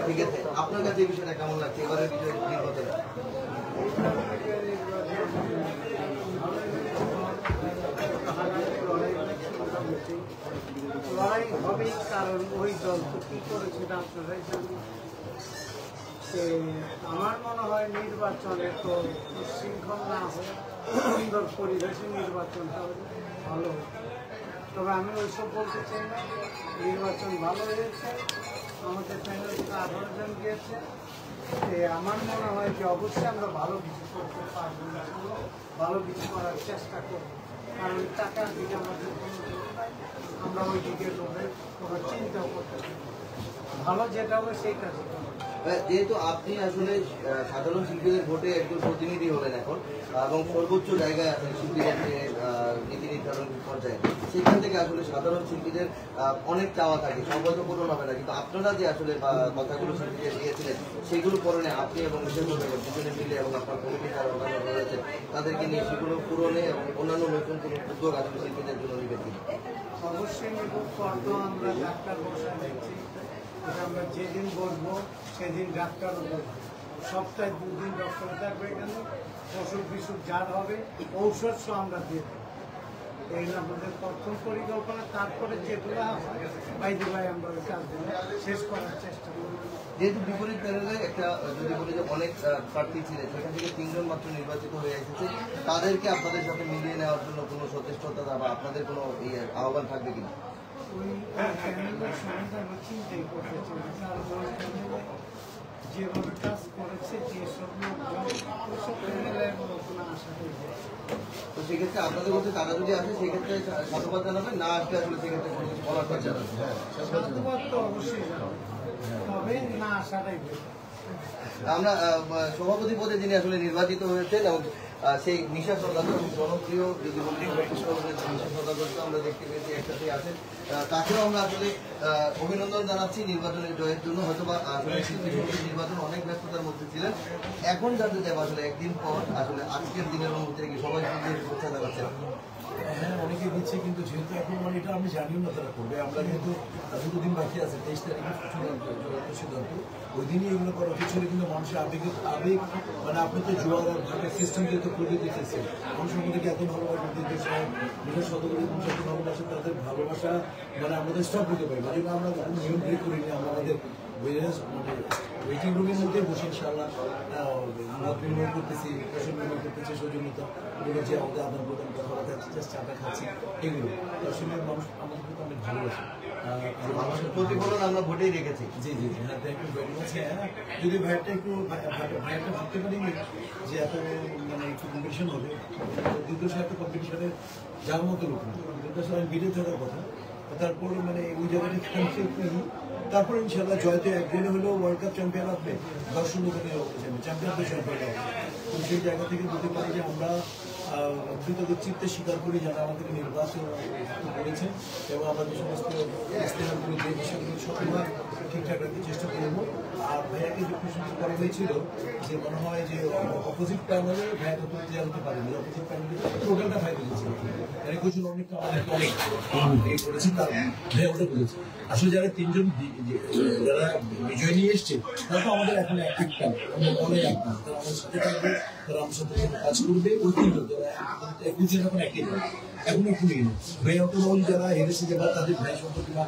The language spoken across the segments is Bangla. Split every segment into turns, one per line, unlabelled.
ঠিক আছে, আপনার কাছে এই বিষয়টা কেমন লাগছে এবারের বিষয় নির্বাচনে?
লড়াই হবেই, কারণ ওই দল তো কি করেছে আপনারাই জানেন। আমার মনে হয় নির্বাচনে তো শৃঙ্খল না হয়, সুন্দর পরিবেশে নির্বাচনটা ভালো হবে। তবে আমি ওইসব বলতে চাই না, নির্বাচন ভালো হয়েছে, আমাদের প্যানেল থেকে 18 জন গিয়েছে। আমার মনে হয় যে অবশ্যই আমরা ভালো কিছু করতে পারবো, ভালো কিছু করার চেষ্টা করবো, কারণ টাকার দিকে আমাদের কোনো জোর নাই, আমরা ওই দিকে লোকের কোনো চিন্তাও করতে পারি, ভালো যেটা হবে সেই কাজ করবো।
যেহেতু আপনি আসলে সাধারণ শিল্পীদের ভোটে একজন প্রতিনিধি হলেন এখন এবং সর্বোচ্চ জায়গায় আছেন শিল্পীদের যে নীতি নির্ধারণ পর্যায়ে, সেখান থেকে আসলে সাধারণ শিল্পীদের অনেক চাওয়া থাকে, সবাই তো পূরণ হবে না, কিন্তু আপনারা যে আসলে কথাগুলো শিল্পীদের দিয়েছিলেন সেগুলো পূরণে আপনি এবং দুজনে মিলে এবং আপনার কমিটি যারা অন্যান্য রয়েছে তাদেরকে নিয়ে সেগুলো পূরণে এবং অন্যান্য নতুন কোনো উদ্যোগ আসলে শিল্পীদের জন্য নেবেন কিনা?
অবশ্যই নেব, ফর্দ আমরা ডাক্তার বসায় দিচ্ছি, আমরা যেদিন বসবো সেদিন ডাক্তারও বসবো, সপ্তাহে 2 দিন ডক্টর থাকবে, এখানে অসুখ বিসুখ যার হবে ঔষধ সহ আমরা দেব। এই আমাদের প্রথম পরিকল্পনা, তারপরে যেগুলো বাইরে ভাই আমরা ওই কাজগুলো শেষ করার চেষ্টা করব।
যেহেতু বিপরীত প্যানেলে একটা যদি বলি যে অনেক প্রার্থী ছিলেন, সেখান থেকে 3 জন মাত্র নির্বাচিত হয়ে এসেছে, তাদেরকে আপনাদের সাথে মিলিয়ে নেওয়ার জন্য কোনো সচেষ্টতা বা আপনাদের কোনো আহ্বান থাকবে কিনা?
ওই প্যানেলের সম্বন্ধে আমরা চিন্তাই করতেছি না, কারণ ওই প্যানেলে যেভাবে কাজ করেছে, যেসব লোকজন ওইসব প্যানেলের কোনো আশা করি।
তো সেক্ষেত্রে আপনাদের মধ্যে তারা যদি আসে সেক্ষেত্রে সাধুবাদ জানাবেন, না আসলে আসলে সেক্ষেত্রে কোনো কিছু বলার কথা জানাবেন?
সাধুবাদ তো অবশ্যই জানাবেন, তবে না আসাটাই বেশি।
আমরা সভাপতি পদে যিনি আসলে নির্বাচিত হয়েছেন এবং সেই নিশা সদাগর জনপ্রিয় যদি বলি নিশা সদাগর আমরা দেখতে পেয়েছি একসাথে আছেন, তাকেও আমরা আসলে অভিনন্দন জানাচ্ছি নির্বাচনের জয়ের জন্য। হয়তো বা আসলে শিল্পী সমিতির নির্বাচন অনেক ব্যস্ততার মধ্যে ছিলেন, এখন জানতে চাইব আসলে একদিন পর আসলে আজকের দিনের মধ্যে কি সবাই শুভেচ্ছা জানাচ্ছেন?
হ্যাঁ, অনেকে দিচ্ছে, কিন্তু যেহেতু এখন মানে এটা আমি জানিও না তারা করবে, আমরা কিন্তু 2 দিন বাকি আছে, 23 তারিখে সিদ্ধান্ত, ওই দিনই এগুলো করা উচিত ছিল, কিন্তু মানুষের আবেগ মানে আপনি তো জোয়ার আর ভাগের সিস্টেম যেহেতু করে দিতেছে, মানুষের মধ্যে এত ভালোবাসা দিতে চায়, নিজের শতকরি যত ভালোবাসা, তাদের ভালোবাসা মানে আমাদের স্টপ হতে পারে, মানে আমরা নিয়ম ব্রেক করিনি, আমরা আমাদের ওয়েটিং রুমের মধ্যে বসে ইনশাআল্লাহ মত বিনিময় করতেছি, পোষণ বিনিময় করতেছি, সৌজন্যতা যে আমাদের আদান প্রদান কথা খাচ্ছি, চাটা খাচ্ছি, এগুলো আসলে মানুষ আমাদের কিন্তু অনেক ভালোবাসে,
প্রতিফলন আমরা ভোটেই রেখেছি।
জি জি জি, হ্যাঁ, থ্যাংক ইউ ভেরি মাচ। হ্যাঁ, যদি ভাইয়াটা ভাবতে পারিনি যে এত মানে একটু কম্পিটিশন হবে, দ্বিতীয় সাথে একটা কম্পিটিশনে যাওয়ার মতো লোক না, দ্বিতীয় সাথে ভিড়ে থাকার কথা, তারপরে মানে ওই জায়গাটা তারপরে ইনশাল্লাহ জয়তে একদিনে হলেও ওয়ার্ল্ড কাপ চ্যাম্পিয়ন আসবে, 10 লোকে চ্যাম্পিয়নদের চ্যাম্পিয়ন হবে। তো সেই জায়গা থেকে বলতে পারি যে আমরা কৃতজ্ঞ চিত্তে স্বীকার করি যারা আমাদের নির্বাচন করেছেন, এবং আমরা যে সমস্ত ইস্তেহারগুলো যে বিষয়গুলো সবসময় ঠিকঠাক রাখতে চেষ্টা করবো। আর ভাইয়াকে যে প্রশ্ন করা হয়েছিল যে মনে হয় যে অপোজিট প্যানেলে ভাইয়াকে তো দেওয়া হতে পারেনি, অপোজিট প্যানেলে টোটালটা ভাই বলেছিল, মানে কিছু অনেকটা আমাদেরকে অনেক করেছি, তার ভাইয়া ওটা বলেছে। আসলে যারা 3 জন যারা বিজয় নিয়ে এসছে তারা তো আমাদের এখন একটা অনেক একটা, তারা আমাদের সাথে থাকবে, তারা আমার সাথে কাজ করবে, ওই 3 জন যারা এখন একই এখনো খুলে গেল ভাই অটোরোল যারা হেরেছে, যারা তাদের ভাই সম্পর্কে বা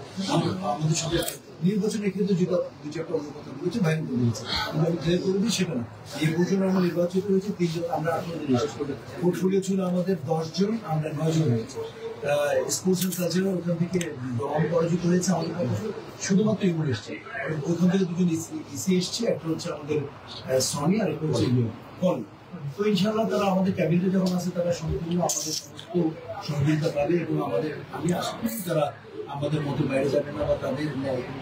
আমাদের সাথে নির্বাচনের ক্ষেত্রে যেটা দু চারটা অন্য কথা বলেছে, ভাই বলেছে, আমরা ক্লিয়ার করে দিই সেটা না। এই বছর আমরা নির্বাচিত হয়েছে 3 জন, আমরা 18 জন পোর্টফোলিও ছিল আমাদের 10 জন, আমরা 9 জন হয়েছে। স্পোর্টস অ্যান্ড কালচারাল ওখান থেকে পরাজিত হয়েছে আমাদের শুধুমাত্র ইউনিট এসছে, ওইখান থেকে 2 জন ইসি এসছে, একটা হচ্ছে আমাদের সনি আর একটা হচ্ছে কল। তো ইনশাআল্লাহ তারা আমাদের ক্যাবিনেটে যখন আছে তারা সম্পূর্ণ আমাদের সমস্ত সহযোগিতা পাবে, এবং আমি আশা করি তারা আমাদের মতো বাইরে যাবে না, বা তাদের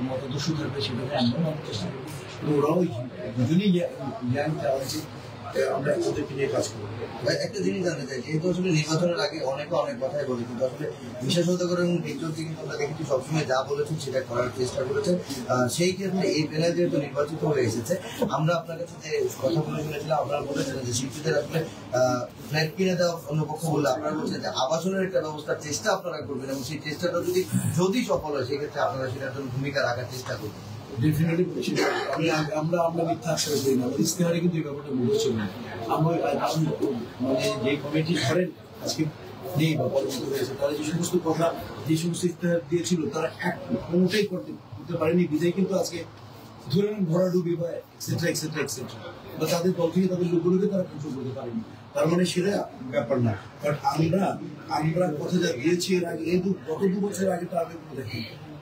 মতাদর্শ থাকবে সেটাকে আমরাও আমাদের চেষ্টা করি। তো ওরাও দুজনেই জ্ঞান চাওয়া উচিত, আমরা ওদেরকে নিয়ে কাজ করবো।
একটা জিনিস জানতে চাই, যেহেতু আসলে নির্বাচনের আগে অনেক কথাই বলি, কিন্তু আসলে বিশেষত করে এবং বিজ্ঞকে কিন্তু আমরা দেখেছি সবসময় যা বলেছেন সেটা করার চেষ্টা করেছেন। সেই ক্ষেত্রে এই প্যানেল যেহেতু নির্বাচিত হয়ে এসেছে, আমরা আপনার কাছে যে কথা বলে শুনেছিলাম, আপনারা বলেছিলেন যে শিল্পীদের আসলে ফ্ল্যাট কিনে দেওয়া অন্য পক্ষ বললে, আপনারা বলছেন যে আবাসনের একটা ব্যবস্থার চেষ্টা আপনারা করবেন, এবং সেই চেষ্টাটা যদি সফল হয় সেক্ষেত্রে আপনারা সেটার জন্য ভূমিকা রাখার চেষ্টা করবেন।
ডেফিনেটলি আমরা মিথ্যা আশ্বাস দিই না, ইস্তেহারে কিন্তু এই ব্যাপারটা বলেছিল না। মানে যে কমিটি ধরেন আজকে নেই বা পরবর্তী হয়েছে, তারা যে সমস্ত কথা যে সমস্ত ইস্তেহার দিয়েছিল তারা কোনোটাই করতে পারেনি, বিদায় কিন্তু আজকে ধরে নেন ভরাডুবি বা এক্সেট্রা এক্সেট্রা এক্সেট্রা, বা তাদের দল থেকে তাদের লোকগুলোকে তারা কন্ট্রোল করতে পারেনি। তার মানে সেটা ব্যাপার না। বাট আমরা কথা যা দিয়েছি এর আগে, এই গত 2 বছর আগে তো আমি দেখি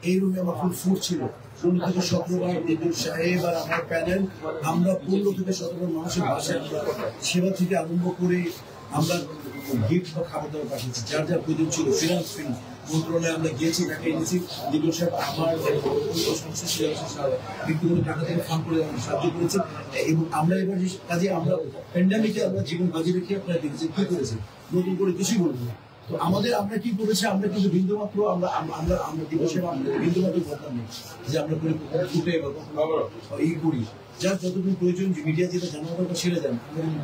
এই রুমে আমার ফুল ফুট ছিল 16 থেকে 17 বার দিদুর সাহেব আর আমার প্যানেল, আমরা 15 থেকে 17 মানুষের বাসায় আমরা সেবা থেকে আরম্ভ করে আমরা গিফট বা খাবার দাবার পাঠিয়েছি, যার যার প্রয়োজন ছিল। ফিনান্স মন্ত্রণালয়ে আমরা গিয়েছি, টাকা এনেছি, দিদুর সাহেব আমার ব্যক্তিগত টাকা থেকে ফান্ড করে সাহায্য করেছে। এবং আমরা এবার কাজে আমরা প্যান্ডামিকে আমরা জীবন বাজি রেখে আপনারা দেখেছি কি করেছে, নতুন করে কিছুই বলবো না। তো আমরা কি করেছি, আমরা কিন্তু বিন্দুমাত্র আমরা দিবসে আমাদের বিন্দুমাত্র কথা নেই যে আমরা করে ফুটে এই করি। যার যতটুকু প্রয়োজন মিডিয়া যেটা জানার কথা সেটা জান।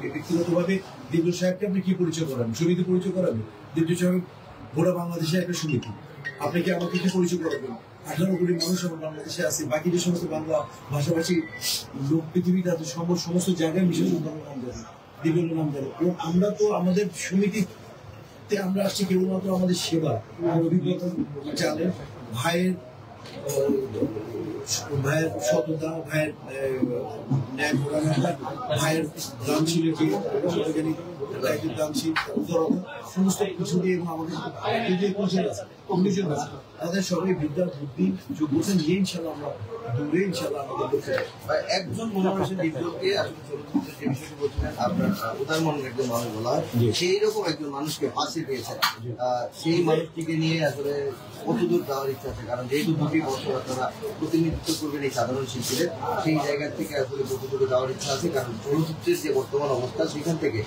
ব্যক্তিগতভাবে দিব্য সাহেবকে আপনি কি পরিচয় করাবেন, সমিতি পরিচয় করাবেন। দিব্য সাহেব গোটা বাংলাদেশের একটা সমিতি, আপনি কি আমাকে কি পরিচয় করাবেন? 18 কোটি মানুষ আমার বাংলাদেশে আছে, বাকি যে সমস্ত বাংলা ভাষাভাষী লোক পৃথিবীতে আছে সমস্ত জায়গায় বিশেষ নাম জানে, দিব্যের নাম জানে। এবং আমরা তো আমাদের সমিতি আমরা আসছি কেবলমাত্র আমাদের সেবা, অভিজ্ঞতা জানেন, ভাইয়ের সততা, ভাইয়ের ন্যায় ঘোরানোটা, ভাইয়ের দাম ছিল যে দাম ছিল উদারতা, সমস্ত কিছু দিয়ে। এবং আমাদের তাদের সবাই বিদ্যা বুদ্ধি যোগ্যতা নিয়ে ইনশাল্লাহ আমরা দূরে ইনশাল্লাহ আমাদের
একজন মনোরঞ্জন দিব্যকে আসলে চলচ্চিত্রের যে বিষয়টি বলছিলেন আপনার উদার মনের একজন মানুষ বলা হয়, সেই রকম একজন মানুষকে পাশে পেয়েছেন। সেই মানুষটিকে নিয়ে আসলে কতদূর যাওয়ার ইচ্ছা আছে? কারণ যেহেতু 2 বছর আপনারা প্রতিনিধিত্ব করবেন এই সাধারণ শিল্পীদের, সেই জায়গা থেকে আসলে কতদূর যাওয়ার ইচ্ছা আছে? কারণ চলচ্চিত্রের যে বর্তমান অবস্থা সেখান থেকে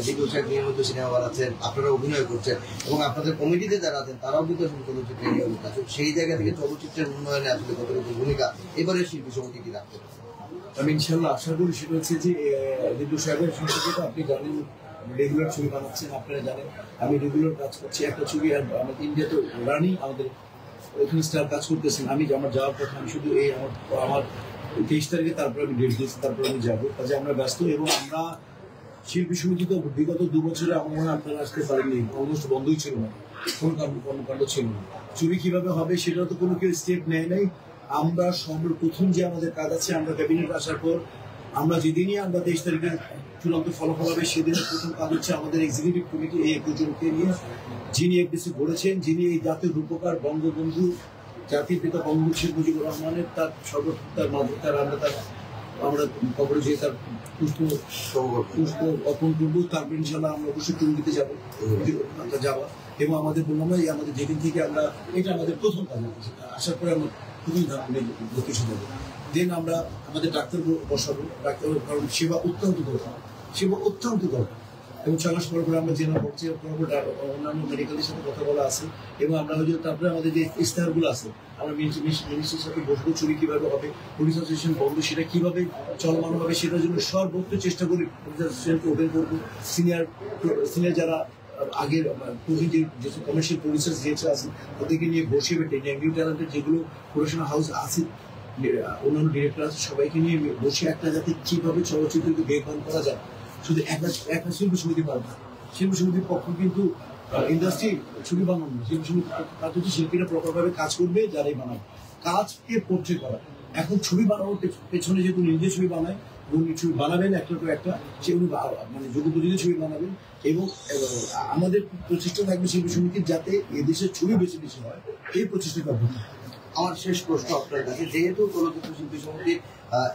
দিব্য সাহেব নিয়মিত সিনেমা বানাচ্ছেন, আপনারা অভিনয় করছেন এবং আপনাদের কমিটিতে যারা আছেন তারাও কিন্তু আসলে চলচ্চিত্রে নিয়মিত আছেন। সেই জায়গা থেকে চলচ্চিত্রের উন্নয়নে আসলে কতটুকু ভূমিকা এবারে শিল্পী সমিতি কি রাখতে পারে?
আমি ইনশাল্লাহ আশা করি সেটা হচ্ছে যে দিব্য সাহেবের সংসদে আপনি জানেন রেগুলার ছবি বানাচ্ছেন, আপনারা জানেন আমি রেগুলার কাজ করছি একটা ছবি। আর আমাদের ইন্ডিয়া তো রানি আমাদের ওখানে স্টার কাজ করতেছেন। আমি আমার যাওয়ার কথা, আমি শুধু এই আমার 23 তারিখে তারপরে আমি ডেট দিয়েছি, তারপরে আমি যাবো। কাজে আমরা ব্যস্ত এবং আমরা শিল্পী সমিতি তো বিগত 2 বছরে আমার মনে হয় আপনারা আসতে পারেননি, অলমোস্ট বন্ধই ছিল না, কোনো কর্মকাণ্ড ছিল না। ছবি কিভাবে হবে সেটা তো কোনো কেউ স্টেপ নেয় নাই। আমরা সর্বপ্রথম যে আমাদের কাজ আছে, আমরা ক্যাবিনেট আসার পর আমরা যেদিনই আমরা 23 তারিখে চূড়ান্ত ফলাফল হবে সেদিনের প্রথম কাজ হচ্ছে আমাদের এক্সিকিউটিভ কমিটি এই 21 জনকে নিয়ে, যিনি এফডিসি গড়েছেন, যিনি এই জাতির রূপকার বঙ্গবন্ধু জাতির পিতা বঙ্গবন্ধু শেখ মুজিবুর রহমানের তার সর্বতার মাধ্যমে আমরা খবরে যে তার পুষ্প অর্পণ করবো। তারপর ইনশাল্লাহ আমরা অবশ্যই টুঙ্গিতে যাবো এবং আমাদের বললাম আমাদের যেদিন থেকে আমরা এটা আমাদের প্রথম কাজ আসার পরে আমরা খুবই লোকেশন দেবো। দেন আমরা আমাদের ডাক্তার বসাবো, ডাক্তার কারণ সেবা অত্যন্ত দরকার এবং 6 মাস পর আমরা জেলা করছি, অন্যান্য মেডিকেলের সাথে কথা বলা আছে এবং আমরা হয়তো তারপরে আমাদের যে ইস্তেহারগুলো আছে আমরা মিনিস্ট্রির সাথে বসবো, ছবি কিভাবে হবে, পুলিশ অ্যাসোসিয়েশন বন্ধ সেটা কিভাবে চলমান হবে সেটার জন্য সর্বোচ্চ চেষ্টা করি। পুলিশ অ্যাসোসিয়েশনকে ওপেন করবো, সিনিয়র যারা আগের যেসব কমার্শিয়াল প্রডিউসার যেটা আছে ওদেরকে নিয়ে বসে বেটে নিউ ট্যালেন্টের যেগুলো প্রোডাকশন হাউস আছে, অন্যান্য ডিরেক্টর আছে, সবাইকে নিয়ে বসে একটা যাতে কিভাবে চলচ্চিত্রকে বেগবান করা যায়। শুধু একটা শিল্পী সমিতি পারবে, শিল্পী সমিতির পক্ষ কিন্তু ইন্ডাস্ট্রি ছবি বানানো না, শিল্পী সমিতির কাজ হচ্ছে শিল্পীরা প্রপারভাবে কাজ করবে, যারাই বানাবে কাজকে পোর্ট্রে করা। এখন ছবি বানানোর পেছনে যেহেতু নিজে ছবি বানায়, উনি ছবি বানাবেন একটা সে উনি মানে যোগ্যপরিচিত ছবি বানাবেন এবং আমাদের প্রচেষ্টা থাকবে শিল্পী সমিতির যাতে এদেশের ছবি বেশি বেশি হয়, এই প্রচেষ্টা করবে।
আমার শেষ প্রশ্ন আপনার কাছে, যেহেতু চলচ্চিত্র শিল্পী সমিতির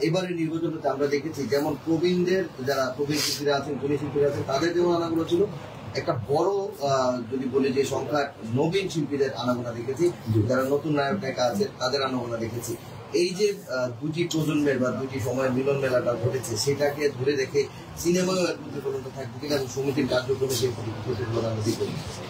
এবারে নির্বাচনটাতে আমরা দেখেছি যেমন প্রবীণদের যারা প্রবীণ শিল্পীরা আছেন, গুণী শিল্পীরা আছেন, তাদের যেমন আনাগুলো ছিল, একটা বড় যদি বলি যে সংখ্যা নবীন শিল্পীদের আনাগোনা দেখেছি, যারা নতুন নায়ক নায়িকা আছে তাদের আনাগোনা দেখেছি। এই যে 2টি প্রজন্মের বা 2টি সময়ের মিলন মেলাটা ঘটেছে সেটাকে ধরে রেখে সিনেমাও এর প্রতিফলনটা থাকবে কিনা এবং সমিতির কার্যক্রমে সেই প্রতিফলন আমরা দেখব।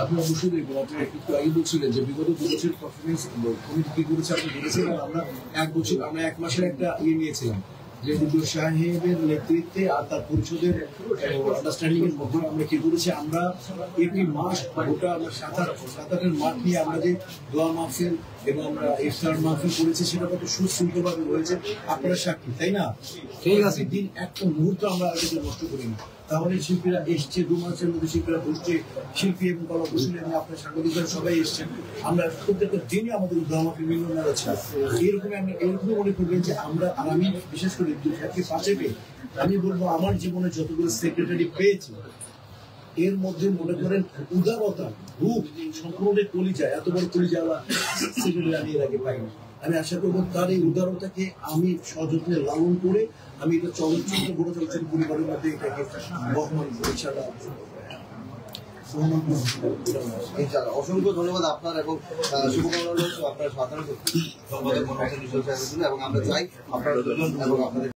আপনি অবশ্যই দেখবেন। আপনি একটু আগে বলছিলেন যে বিগত 2 বছর পারফরমেন্স কমিটি কি করেছে আপনি বলেছেন, আমরা 1 বছর আমরা 1 মাসের একটা নিয়েছিলাম যে দুদুল সাহেবের নেতৃত্বে আর তার পরিষদের আন্ডারস্ট্যান্ডিং এর মধ্যে আমরা কি করেছি, আমরা এপ্রিল মাস গোটা আমরা সাঁতারের মাঠ নিয়ে আমরা যে দোয়া মাহফিল এবং আমরা ইফতার মাহফিল করেছি সেটা কত সুশৃঙ্খলভাবে হয়েছে, আপনারা সাক্ষী, তাই না? ঠিক আছে, দিন একটা মুহূর্ত আমরা এটাকে নষ্ট করিনি। তাহলে শিল্পীরা এসছে, 2 মাসের মধ্যে শিল্পীরা বসছে, শিল্পী এবং কলাকুশলী এবং আপনার সাংবাদিকরা সবাই এসছেন। আমরা প্রত্যেকটা দিনই আমাদের দোয়া মাহফিল মিলন আছে। এরকম মনে করবেন যে আমরা, আর আমি বিশেষ করে পাশে পেয়ে আমি বলবো আমার জীবনে যতগুলো সেক্রেটারি পেয়েছি এর মধ্যে মনে করেন উদারতা রূপ সম্পূর্ণ কলিজা, এত বড় কলিজা সেক্রেটারি আমি এর আগে পাইনি। আমি আশা করবো তার এই উদারতাকে আমি সযত্নে লালন করে আমি এটা চলচ্চিত্র বড় চলচ্চিত্র পরিবারের মধ্যে এটাকে বহমান করি।
ইনশাআল্লাহ অসংখ্য ধন্যবাদ আপনার এবং শুভকামনা রইল আপনার সাধারণ সম্পাদক এবং আমরা চাই আপনারা দুজন এবং আপনাদের